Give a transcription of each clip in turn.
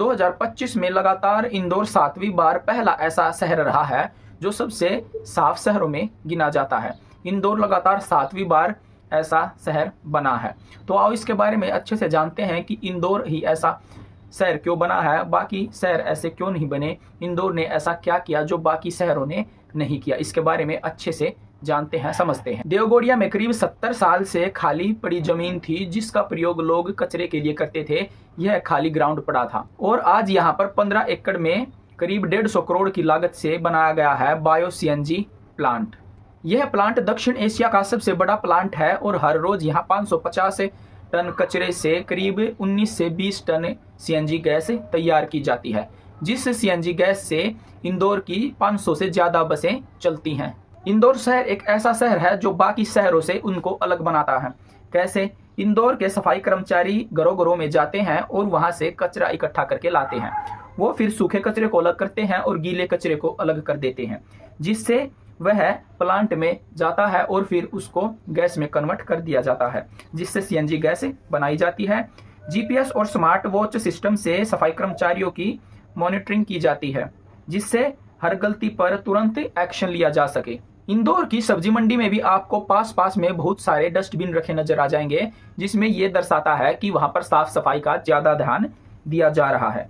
2025 में लगातार इंदौर 7वीं बार पहला ऐसा शहर रहा है जो सबसे साफ शहरों में गिना जाता है। इंदौर लगातार 7वीं बार ऐसा शहर बना है। तो आओ इसके बारे में अच्छे से जानते हैं कि इंदौर ही ऐसा शहर क्यों बना है, बाकी शहर ऐसे क्यों नहीं बने, इंदौर ने ऐसा क्या किया जो बाकी शहरों ने नहीं किया। इसके बारे में अच्छे से जानते हैं, समझते हैं। देवगोड़िया में करीब 70 साल से खाली पड़ी जमीन थी जिसका प्रयोग लोग कचरे के लिए करते थे। यह खाली ग्राउंड पड़ा था और आज यहाँ पर 15 एकड़ में करीब 150 करोड़ की लागत से बनाया गया है बायो सीएनजी प्लांट। यह प्लांट दक्षिण एशिया का सबसे बड़ा प्लांट है और हर रोज यहाँ 550 टन कचरे से करीब 19 से 20 टन सीएनजी गैस तैयार की जाती है, जिस सीएनजी गैस से इंदौर की 500 से ज्यादा बसें चलती हैं। इंदौर शहर एक ऐसा शहर है जो बाकी शहरों से उनको अलग बनाता है। कैसे? इंदौर के सफाई कर्मचारी घरों घरों में जाते हैं और वहां से कचरा इकट्ठा करके लाते हैं। वो फिर सूखे कचरे को अलग करते हैं और गीले कचरे को अलग कर देते हैं, जिससे वह प्लांट में जाता है और फिर उसको गैस में कन्वर्ट कर दिया जाता है, जिससे सीएनजी गैस बनाई जाती है। जीपीएस और स्मार्ट वॉच सिस्टम से सफाई कर्मचारियों की मॉनिटरिंग की जाती है, जिससे हर गलती पर तुरंत एक्शन लिया जा सके। इंदौर की सब्जी मंडी में भी आपको पास पास में बहुत सारे डस्टबिन रखे नजर आ जाएंगे, जिसमें यह दर्शाता है कि वहां पर साफ सफाई का ज्यादा ध्यान दिया जा रहा है।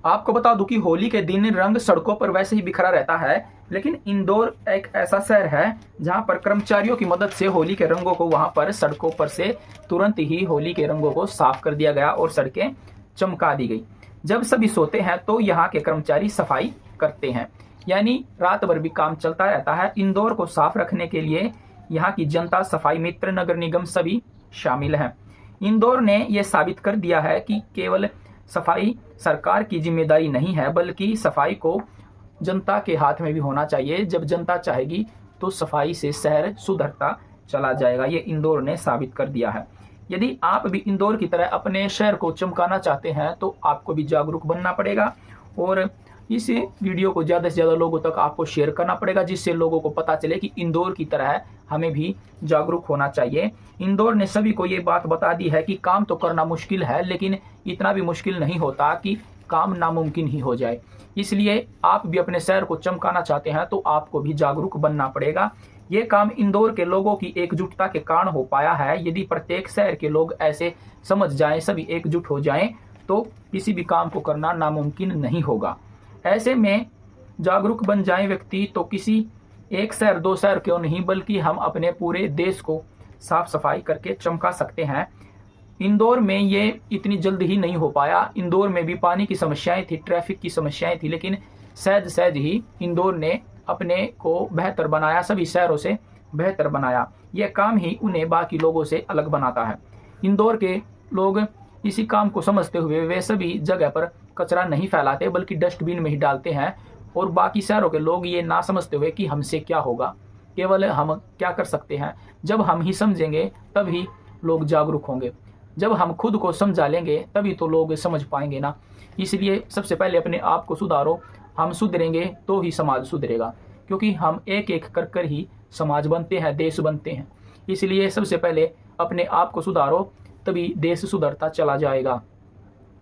आपको बता दूं कि होली के दिन रंग सड़कों पर वैसे ही बिखरा रहता है, लेकिन इंदौर एक ऐसा शहर है जहां पर कर्मचारियों की मदद से होली के रंगों को वहां पर सड़कों पर से तुरंत ही होली के रंगों को साफ कर दिया गया और सड़कें चमका दी गई। जब सभी सोते हैं तो यहाँ के कर्मचारी सफाई करते हैं, यानी रात भर भी काम चलता रहता है। इंदौर को साफ रखने के लिए यहाँ की जनता, सफाई मित्र, नगर निगम सभी शामिल हैं। इंदौर ने यह साबित कर दिया है कि केवल सफाई सरकार की जिम्मेदारी नहीं है, बल्कि सफाई को जनता के हाथ में भी होना चाहिए। जब जनता चाहेगी तो सफाई से शहर सुधरता चला जाएगा। ये इंदौर ने साबित कर दिया है। यदि आप भी इंदौर की तरह अपने शहर को चमकाना चाहते हैं तो आपको भी जागरूक बनना पड़ेगा और इस वीडियो को ज़्यादा से ज़्यादा लोगों तक आपको शेयर करना पड़ेगा, जिससे लोगों को पता चले कि इंदौर की तरह हमें भी जागरूक होना चाहिए। इंदौर ने सभी को ये बात बता दी है कि काम तो करना मुश्किल है, लेकिन इतना भी मुश्किल नहीं होता कि काम नामुमकिन ही हो जाए। इसलिए आप भी अपने शहर को चमकाना चाहते हैं तो आपको भी जागरूक बनना पड़ेगा। ये काम इंदौर के लोगों की एकजुटता के कारण हो पाया है। यदि प्रत्येक शहर के लोग ऐसे समझ जाएं, सभी एकजुट हो जाएं, तो किसी भी काम को करना नामुमकिन नहीं होगा। ऐसे में जागरूक बन जाए व्यक्ति तो किसी एक शहर, दो शहर क्यों नहीं, बल्कि हम अपने पूरे देश को साफ सफाई करके चमका सकते हैं। इंदौर में ये इतनी जल्द ही नहीं हो पाया। इंदौर में भी पानी की समस्याएं थी, ट्रैफिक की समस्याएं थी, लेकिन सहज सहज ही इंदौर ने अपने को बेहतर बनाया, सभी शहरों से बेहतर बनाया। यह काम ही उन्हें बाकी लोगों से अलग बनाता है। इंदौर के लोग इसी काम को समझते हुए वे सभी जगह पर कचरा नहीं फैलाते, बल्कि डस्टबिन में ही डालते हैं। और बाकी शहरों के लोग ये ना समझते हुए कि हमसे क्या होगा, केवल हम क्या कर सकते हैं। जब हम ही समझेंगे तभी लोग जागरूक होंगे। जब हम खुद को समझा लेंगे तभी तो लोग समझ पाएंगे ना। इसलिए सबसे पहले अपने आप को सुधारो। हम सुधरेंगे तो ही समाज सुधरेगा, क्योंकि हम एक एक कर कर ही समाज बनते हैं, देश बनते हैं। इसलिए सबसे पहले अपने आप को सुधारो, तभी देश सुधरता चला जाएगा।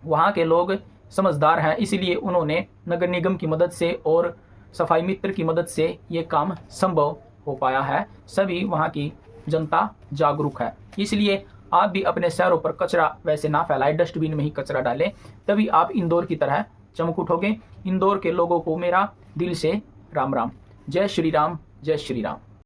वहाँ के लोग समझदार हैं, इसलिए उन्होंने नगर निगम की मदद से और सफाई मित्र की मदद से ये काम संभव हो पाया है। सभी वहाँ की जनता जागरूक है। इसलिए आप भी अपने शहरों पर कचरा वैसे ना फैलाएं, डस्टबिन में ही कचरा डालें, तभी आप इंदौर की तरह चमक उठोगे। इंदौर के लोगों को मेरा दिल से राम राम। जय श्री राम, जय श्री राम।